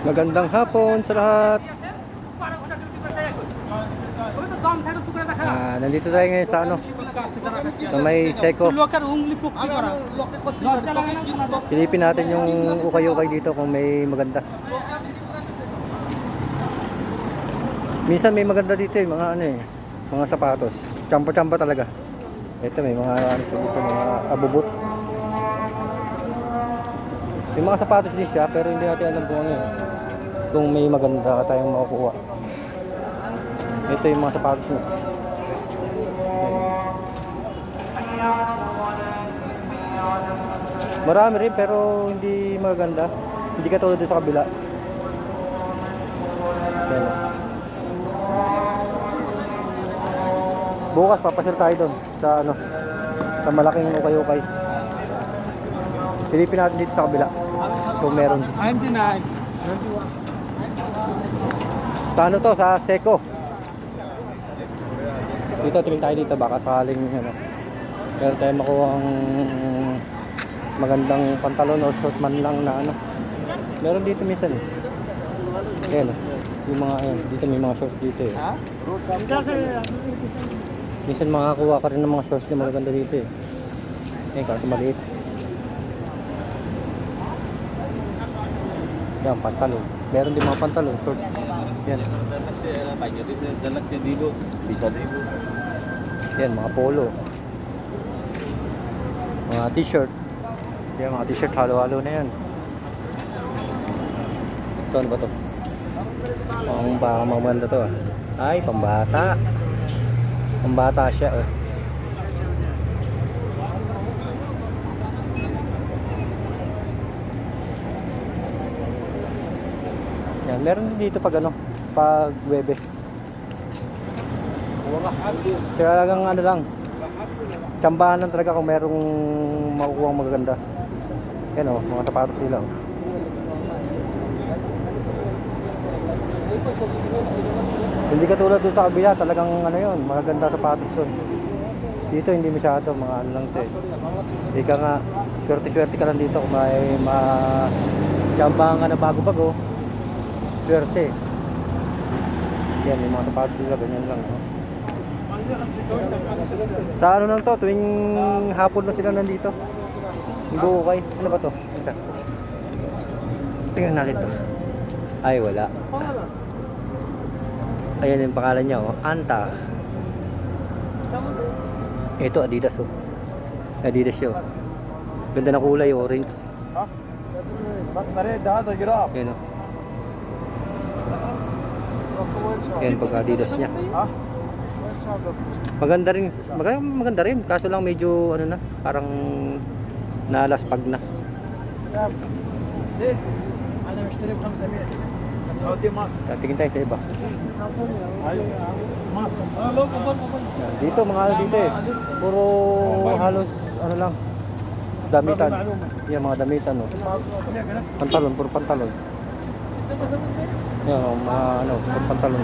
Magandang hapon sa lahat. Nandito tayo ngayon sa sa may Seco. Pilipin natin yung ukay-ukay dito kung may maganda. Minsan may maganda dito mga mga sapatos. Champa-champa talaga. Ito may mga dito, mga abubot. May mga sapatos din siya pero hindi natin alam kung may maganda tayong makukuha. Ito yung mga sapatos niya. Marami rin pero hindi maganda. Hindi katulad din sa kabila. Yan. Bukas papasir tayo doon sa sa malaking ukay-ukay. Pilipin natin dito sa kabila kung meron. I'm denied. Sa to? Sa Seco. Dito, tingin tayo dito. Baka sakaling meron tayo makuha ang magandang pantalon o short man lang na meron dito minsan Ayan yung mga dito may mga shorts dito minsan makakuha ka rin ng mga shorts na maganda dito Ayan, kaso maliit. Yan, pantalon. Meron din mga pantalon, short. Yan. Yan, mga polo. Mga t-shirt. Yan, mga t-shirt halo-halo na yan. Ito, ano ba to? Ang baka maganda to Ay, pambata. Pambata siya Yan, meron din dito pag pag Webes. Talagang lang. Tsambahan lang talaga kung merong makukuha magaganda. Yan mga sapatos nila Hindi katulad doon sa kabila, talagang magaganda sapatos doon. Dito hindi masyado, mga lang to Ika nga, swerte-swerte ka lang dito kung may tsambahan ka na bago-bago. Swerte. Yan, yung mga sapatos nila, ganyan lang Sa lang to, tuwing hapon na sila nandito. Nag-uukay. Ano ba to? Isa. Tingnan natin to. Ay, wala. Ayan yung pangalan niya Anta. Ito Adidas Adidas siya Ganda ng kulay, orange. Yan Yan pag Adidas niya. Maganda rin. Kaso lang medyo parang nalaspag na. Tingin tayo sa iba. Dito dito puro halos lang damitan. Yan mga damitan Pantalon, puro pantalon. Yan mga puro pantalon.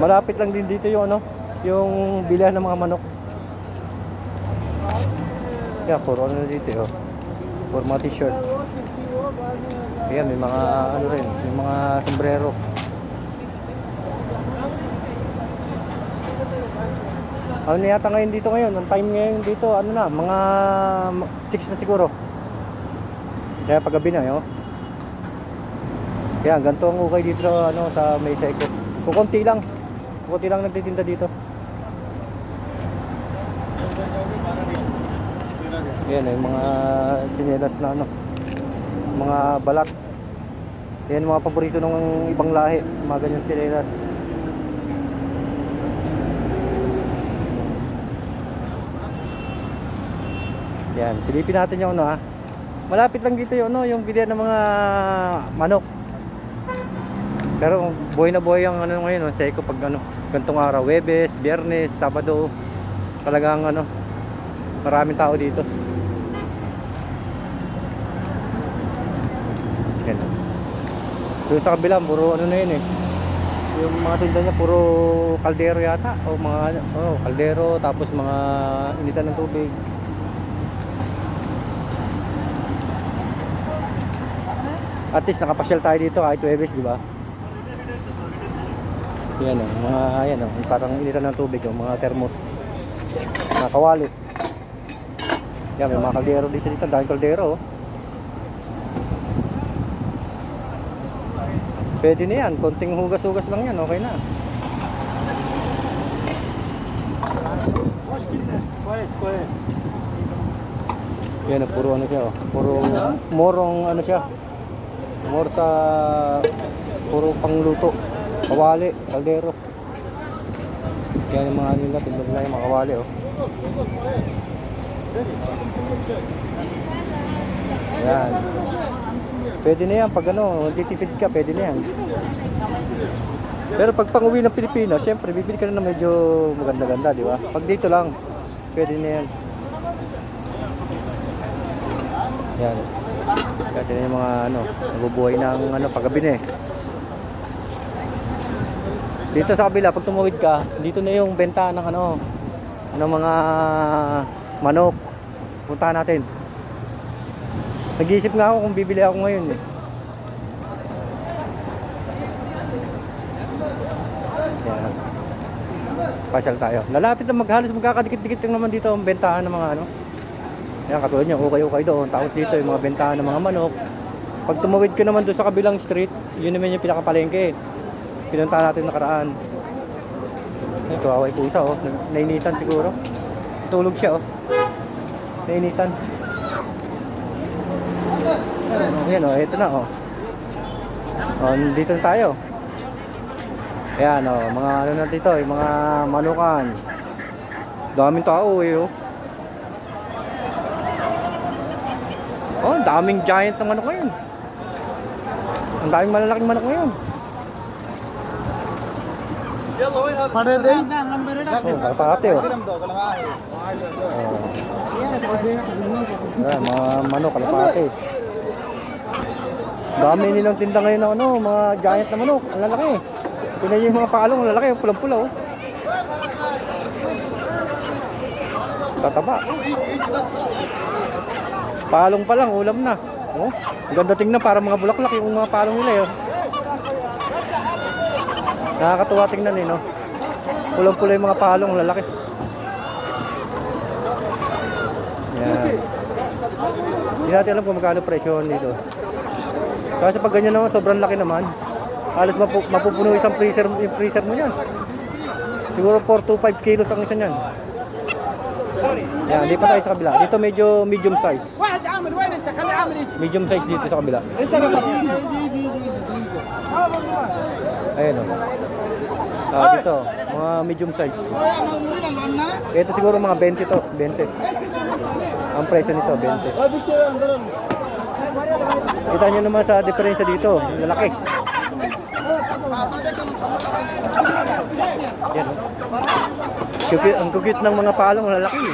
Malapit lang din dito yung bilihan ng mga manok. Kaya puro dito puro mga t-shirt. Ayan, may mga rin, may mga sombrero. Yata ngayon dito ang time ngayon dito mga 6 na siguro. Kaya paggabi na Kaya ganito ang ukay dito sa may Seco. Kukunti lang nagtitinda dito. Yan yung mga tsinelas na mga balat. Yan mga paborito ng ibang lahi, mga ganyan tsinelas. Yan, silipin natin yung malapit lang dito yung bilihan ng mga manok. Pero buhay na buhay ang ngayon Seco pag gantong araw, Webes, Biyernes, Sabado. Talagang maraming tao dito. Yan. Doon sa kabila puro na yun yung mga tinda niya puro kaldero yata o mga kaldero tapos mga initan ng tubig. At least nakapasyal tayo dito kahit Huwebes, di ba? Yan o, mga yan o, parang initan ng tubig o, mga thermos. Mga kawali. Yan, may mga kaldero din siya dito, daming kaldero o. Pwede na yan, konting hugas-hugas lang yan, okay na. Yan, puro ano siya oh. Puro morong ano siya. More sa puro pangluto. Kawali, kaldero. Yan yung mga nila, tindag nila yung mga kawali oh. Yan. Pwede na yan pag ano, magtitipid ka, pwede na yan. Pero pag pang-uwi ng Pilipinas, syempre bibili ka na ng medyo maganda-ganda, di ba? Pag dito lang, pwede na yan. Yan. Pwede na yung mga ano, nabubuhay ng ano, paggabi na eh. Dito sa kabila, pag tumawid ka, dito na yung benta ng ano, ng mga manok. Puntahan natin. Nag-iisip nga ako kung bibili ako ngayon eh. Yan. Pasyal tayo. Lalapit na maghalos magkakadikit-dikit lang naman dito ang bentahan ng mga ano. Yan, katulad niya, ukay-ukay doon. Tapos dito yung mga bentahan ng mga manok. Pag tumawid ka naman doon sa kabilang street, yun naman yung pinakapalengke. Pinuntahan natin nakaraan. Ay, kawaway pusa oh. Nainitan siguro. Tulog siya oh. Nainitan. Ayan oh, ito na oh. Oh, dito na tayo. Ayan oh, mga ano na dito, yung mga manukan. Daming tao eh oh. Oh, daming giant na manok ngayon. Ang daming malalaking manok ngayon. Oh, kalapate oh. Ayan, mga manok, kalapate. Dami nilang tinda ngayon ng ano, mga giant na manok. Ang lalaki. Tingnan niyo yung mga palong, ang lalaki, pulang-pula oh. Tataba. Palong pa lang, ulam na. Oh, ang ganda tingnan, para mga bulaklak yung mga palong nila eh. Oh. Nakakatuwa tingnan eh, no? Pulang-pula yung mga palong, lalaki. Yan. Hindi natin alam kung magkano presyo dito. Kasi pag ganyan naman, sobrang laki naman. Halos mapupuno isang freezer, yung freezer mo yan. Siguro 4 to 5 kilos ang isa niyan. Yan, di pa tayo sa kabila. Dito medyo medium size. Medium size dito sa kabila. Ayan o. Dito, mga medium size. Ito siguro mga 20 to, 20. Ang presyo nito, 20. Kita nyo naman sa diferensya dito, lalaki. Yan o. Ang kukit ng mga palong, lalaki.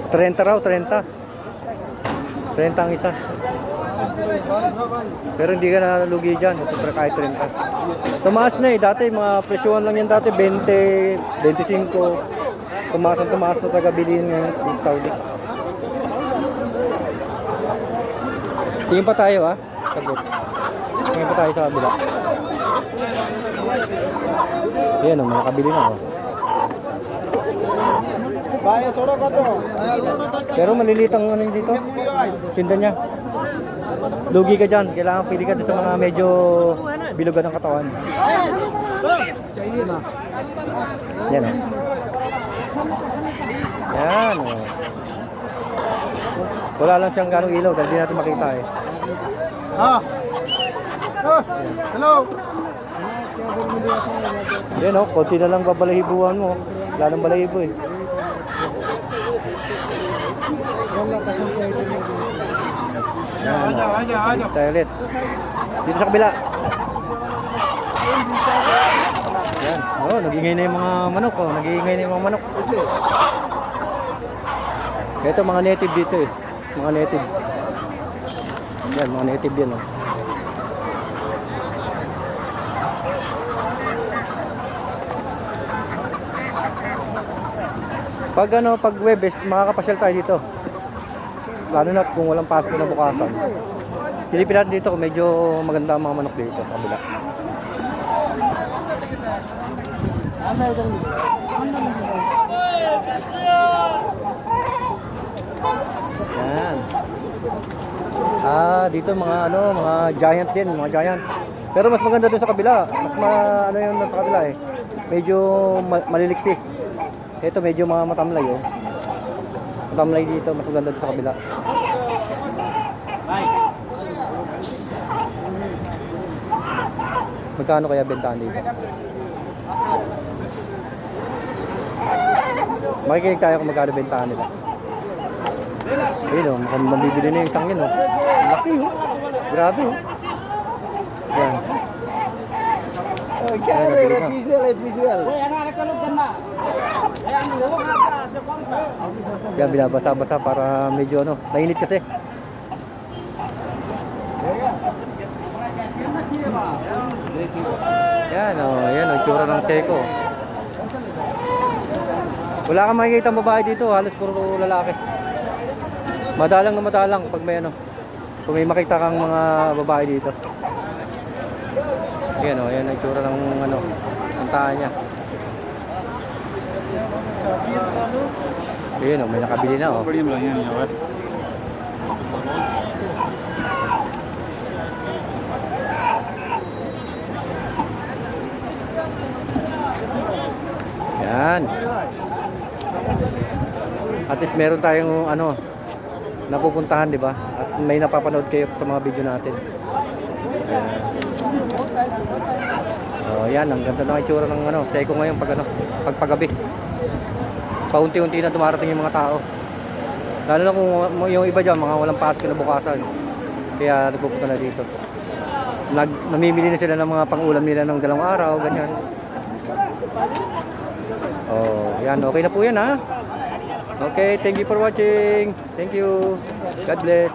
30 raw, 30. 30 ang isa. Pero hindi ka nalugi dyan, super kahit 30. Tumaas na eh, dati mga presyohan lang yan dati, 20, 25. Tumaas na taga-bilihin ngayon sa Saudi. Tingin pa tayo ha, sagot. Tingin pa tayo sa kabila. Ayan o, makakabili na o. Pero maliliit ang ano dito, tinda niya. Lugi ka dyan, kailangan pili ka sa mga medyo bilugan ng katawan. Yan o. Yan o. Wala lang siyang ganong ilaw dahil di natin makita eh. Hello. Yan o, konti na lang babalahibuhan mo. Wala nang balahibo eh. Yan, dito tayo ulit. Dito sa kabila. Yan, oh, nag-iingay na yung mga manok oh. Nag-iingay na yung mga manok. Ito mga native dito eh. Mga native. Yan, mga native yan oh. Pag Webes, makakapasyal tayo dito. Lalo na kung walang pasok na bukasan. Silipin natin dito kung medyo maganda ang mga manok dito sa kabila. Yan. Dito mga giant din, mga giant. Pero mas maganda doon sa kabila. Ano yun doon sa kabila eh. Medyo maliliksi. Ito medyo mga matamlay oh. Matamlay dito, mas maganda doon sa kabila. Magkano kaya bentahan dito? Makikinig tayo kung magkano bentahan nila. Ayun o, mukhang mabibili na yung isang yun o. Laki o. Grabe o. Yan. Yan, binabasa-basa para medyo mainit kasi. Yan o, itsura ng seko. Wala kang makikita babae dito, halos puro lalaki. Madalang na madalang pag may kung may makita kang mga babae dito. Yan o, yan ang itsura ng ang taan niya. Yan o, may nakabili na o. Yan. At least meron tayong napupuntahan, di ba? At may napapanood kayo sa mga video natin. So, yan, ang ganda ng itsura ng seko ngayon pagpagabi. Paunti-unti na dumarating yung mga tao. Lalo na kung yung iba diyan, mga walang pasok na bukasan. Kaya nagpupunta na dito. Namimili na sila ng mga pang-ulam nila ng 2 araw, ganyan. Oh, yan, okay na po yan ha. Okay, thank you for watching. Thank you. God bless.